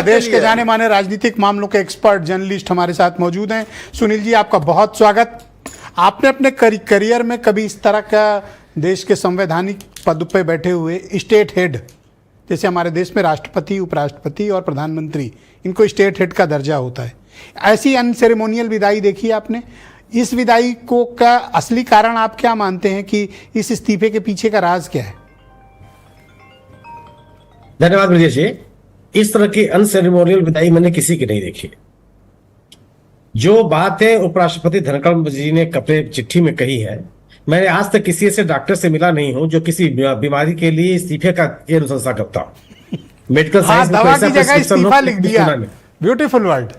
देश के जाने माने राजनीतिक मामलों के एक्सपर्ट जर्नलिस्ट हमारे साथ मौजूद हैं। सुनील जी, आपका बहुत स्वागत। आपने अपने करियर में कभी इस तरह का देश के संवैधानिक पद पे बैठे हुए स्टेट हेड, जैसे हमारे देश में राष्ट्रपति, उपराष्ट्रपति और प्रधानमंत्री, इनको स्टेट हेड का दर्जा होता है, ऐसी अनसेरेमोनियल विदाई देखी आपने? इस विदाई को का असली कारण आप क्या मानते हैं कि इस इस्तीफे के पीछे का राज क्या है? धन्यवाद ब्रजेश जी। इस तरह की अनसेरेमोनियल विदाई मैंने किसी की नहीं देखी। जो बात है उपराष्ट्रपति धनखड़ जी ने अपने चिट्ठी में कही है, मैंने आज तक किसी ऐसे डॉक्टर से मिला नहीं हूं जो किसी बीमारी के लिए इस्तीफे का अनुशंसा करता हूं। मेडिकल साइंस में दवा की जगह इस्तीफा लिख दिया। Beautiful word.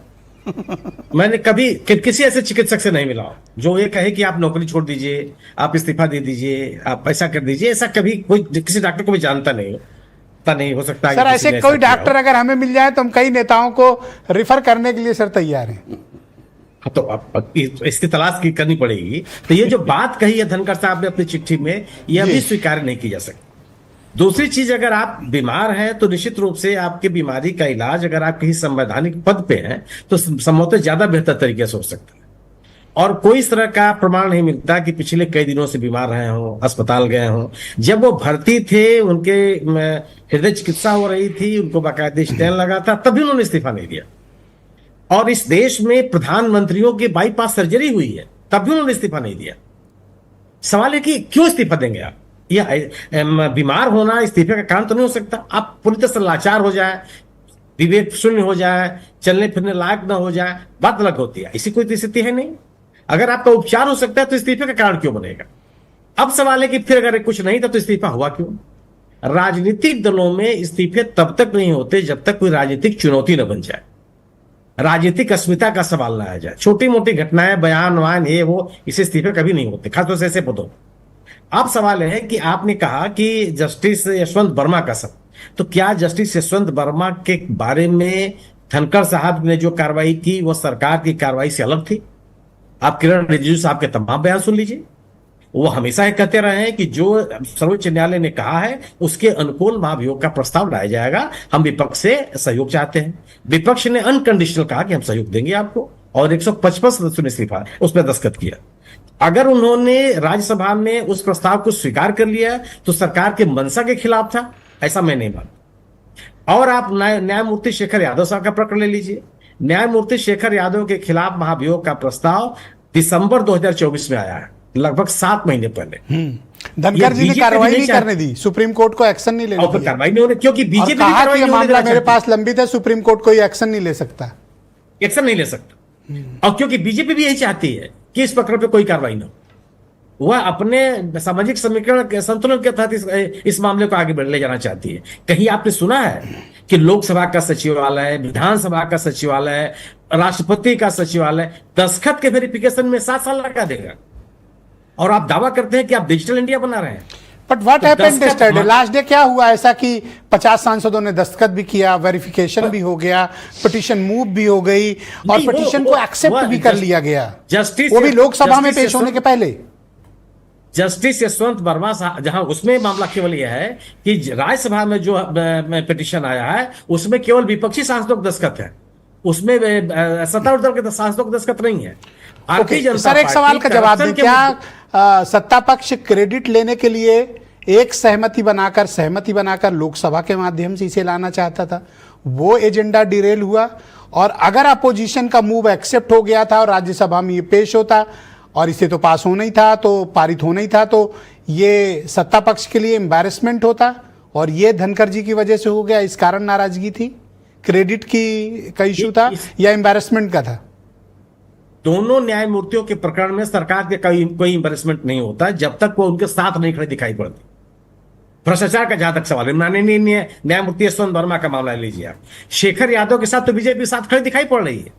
मैंने कभी किसी ऐसे चिकित्सक से नहीं मिला जो ये कहे कि आप नौकरी छोड़ दीजिए, आप इस्तीफा दे दीजिए, आप ऐसा कर दीजिए। ऐसा कभी कोई किसी डॉक्टर को भी जानता नहीं हो सकता है। सर, ऐसे कोई डॉक्टर अगर हमें मिल जाए तो हम कई नेताओं को रिफर करने के लिए सर तैयार हैं। तो अब इसकी तलाश करनी पड़ेगी। तो ये जो बात कही है धनखड़ साहब ने अपनी चिट्ठी में, ये अभी स्वीकार नहीं की जा सकती। दूसरी चीज, अगर आप बीमार हैं तो निश्चित रूप से आपकी बीमारी का इलाज, अगर आप किसी संवैधानिक पद पे हैं तो संभवतः ज्यादा बेहतर तरीके से हो सकता है। और कोई इस तरह का प्रमाण नहीं मिलता कि पिछले कई दिनों से बीमार रहे हों, अस्पताल गए हों। जब वो भर्ती थे, उनके हृदय चिकित्सा हो रही थी, उनको बाकायदे स्टेन लगा था, तभी उन्होंने इस्तीफा नहीं दिया। और इस देश में प्रधानमंत्रियों की बाईपास सर्जरी हुई है, तब भी उन्होंने इस्तीफा नहीं दिया। सवाल है कि क्यों इस्तीफा देंगे आप? यह बीमार होना इस्तीफे का कारण तो नहीं हो सकता। आप पूरी तरह से लाचार हो जाए, विवेक शून्य हो जाए, चलने फिरने लायक ना हो जाए, बात अलग होती है। इसी कोई स्थिति है नहीं। अगर आपका उपचार हो सकता है तो इस्तीफे का कारण क्यों बनेगा? अब सवाल है कि फिर अगर कुछ नहीं था तो इस्तीफा हुआ क्यों? राजनीतिक दलों में इस्तीफे तब तक नहीं होते जब तक कोई राजनीतिक चुनौती न बन जाए, राजनीतिक अस्मिता का सवाल ना आ जाए। छोटी मोटी घटनाएं, बयान वान, ये वो, इसे इस्तीफे कभी नहीं होते, खासतौर से ऐसे पदों। अब सवाल है कि आपने कहा कि जस्टिस यशवंत वर्मा का सब, तो क्या जस्टिस यशवंत वर्मा के बारे में धनखड़ साहब ने जो कार्रवाई की वो सरकार की कार्रवाई से अलग थी? आप किरण रिजिजू साहब के तमाम बयान सुन लीजिए। वो हमेशा कहते रहे हैं कि जो सर्वोच्च न्यायालय ने कहा है उसके अनुकूल महाभियोग का प्रस्ताव लाया जाएगा। हम विपक्ष से सहयोग चाहते हैं। विपक्ष ने अनकंडीशनल कहा कि हम सहयोग देंगे आपको, और 155 सदस्यों ने इस्तीफा उसमें दस्तखत किया। अगर उन्होंने राज्यसभा में उस प्रस्ताव को स्वीकार कर लिया तो सरकार के मंशा के खिलाफ था, ऐसा मैं नहीं मानता। और आप न्यायमूर्ति शेखर यादव साहब का प्रकरण ले लीजिए। न्यायमूर्ति शेखर यादव के खिलाफ महाभियोग का प्रस्ताव दिसंबर 2024 में आया है, लगभग 7 महीने पहले। धनखड़ जी ने कार्रवाई नहीं करने दी, सुप्रीम कोर्ट को एक्शन नहीं लेने दिया। कार्रवाई नहीं होने, क्योंकि बीजेपी कहा कि मामला मेरे पास लंबित है, सुप्रीम कोर्ट कोई एक्शन नहीं ले सकता। एक्शन नहीं ले सकता। और क्योंकि बीजेपी भी यही चाहती है कि इस प्रकरण पे कोई कार्रवाई ना हो। वह अपने सामाजिक समीकरण के संतुलन के तहत इस मामले को आगे ले जाना चाहती है। कहीं आपने सुना है कि लोकसभा का सचिवालय, विधानसभा का सचिवालय, राष्ट्रपति का सचिवालय दस्तखत के वेरिफिकेशन में 7 साल लगा देगा, और आप दावा करते हैं कि आप डिजिटल इंडिया बना रहे हैं? But what happened yesterday? Last day क्या हुआ ऐसा कि 50 सांसदों ने दस्तखत भी किया, वेरिफिकेशन भी हो गया, पिटीशन मूव भी हो गई, और पिटीशन को एक्सेप्ट भी कर लिया गया, वो भी लोकसभा में पेश होने के पहले। जस्टिस यशवंत वर्मा साहब, जहां उसमें मामला केवल यह है कि राज्यसभा में जो पिटीशन आया है उसमें केवल विपक्षी सांसदों के दस्तखत है, उसमें सत्तारूढ़ दल के सांसदों के दस्तखत नहीं है। सर, एक सवाल का जवाब दें, क्या सत्ता पक्ष क्रेडिट लेने के लिए एक सहमति बनाकर लोकसभा के माध्यम से इसे लाना चाहता था? वो एजेंडा डिरेल हुआ, और अगर अपोजिशन का मूव एक्सेप्ट हो गया था और राज्यसभा में ये पेश होता और इसे तो पास होना ही था, तो पारित होना ही था, तो ये सत्ता पक्ष के लिए एम्बैरेसमेंट होता, और ये धनखड़ जी की वजह से हो गया। इस कारण नाराजगी थी, क्रेडिट का इशू था या एम्बैरेसमेंट का था? दोनों न्यायमूर्तियों के प्रकरण में सरकार के कोई एम्बैरेसमेंट नहीं होता जब तक वो उनके साथ नहीं खड़े दिखाई पड़ती। भ्रष्टाचार का जहां तक सवाल है, न्यायमूर्ति यशवंत वर्मा का मामला लीजिए आप, शेखर यादव के साथ तो बीजेपी साथ खड़े दिखाई पड़ रही है,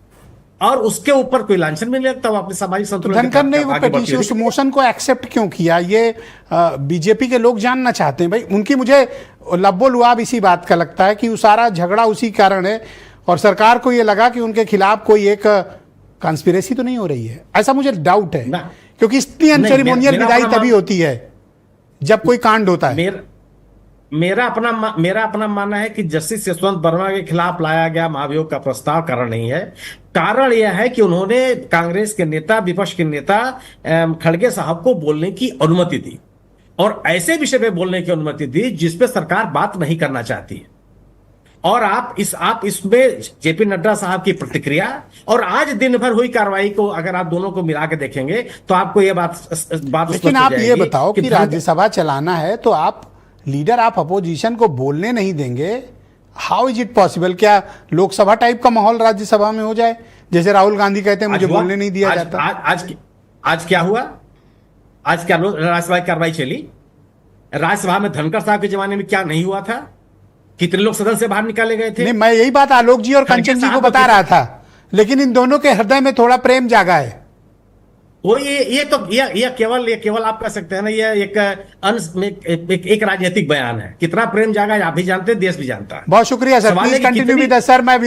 और उसके ऊपर कोई लांछन भी नहीं लगता। वो अपने सामाजिक संतुलन धनखड़ ने वो पिटीशन, उस मोशन को एक्सेप्ट क्यों किया? ये बीजेपी के लोग जानना चाहते हैं भाई। उनकी, मुझे लब्बो लुआब इसी बात का लगता है कि वो सारा झगड़ा उसी कारण है, और सरकार को ये लगा कि उनके खिलाफ कोई एक कॉन्स्पिरेसी तो नहीं हो रही है, ऐसा मुझे डाउट है। क्योंकि इतनी अनसेरेमोनियल विदाई तभी होती है जब कोई कांड होता है। मेरा अपना मानना है कि जस्टिस यशवंत वर्मा के खिलाफ लाया गया महाभियोग का प्रस्ताव कारण नहीं है। कारण यह है कि उन्होंने कांग्रेस के नेता, विपक्ष के नेता खड़गे साहब को बोलने की अनुमति दी, और ऐसे विषय पे बोलने की अनुमति दी जिस पे सरकार बात नहीं करना चाहती है। और आप इसमें जेपी नड्डा साहब की प्रतिक्रिया और आज दिन भर हुई कार्रवाई को अगर आप दोनों को मिला के देखेंगे तो आपको यह बात लेकिन आप ये बताओ कि राज्यसभा चलाना है तो आप लीडर, आप अपोजिशन को बोलने नहीं देंगे। How is it possible? क्या लोकसभा टाइप का माहौल राज्यसभा में हो जाए, जैसे राहुल गांधी कहते हैं मुझे बोलने नहीं दिया जाता? आज क्या हुआ? आज क्या राज्यसभा की कार्रवाई चली? राज्यसभा में धनखड़ साहब के जमाने में क्या नहीं हुआ था? कितने लोग सदन से बाहर निकाले गए थे? नहीं, मैं यही बात आलोक जी और कंचन जी को बता रहा था, लेकिन इन दोनों के हृदय में थोड़ा प्रेम जागा है। वो ये केवल आप कह सकते हैं ना, ये एक राजनीतिक बयान है। कितना प्रेम जागा आप भी जानते हैं, देश भी जानता है। बहुत शुक्रिया sir, please continue with sir. मैं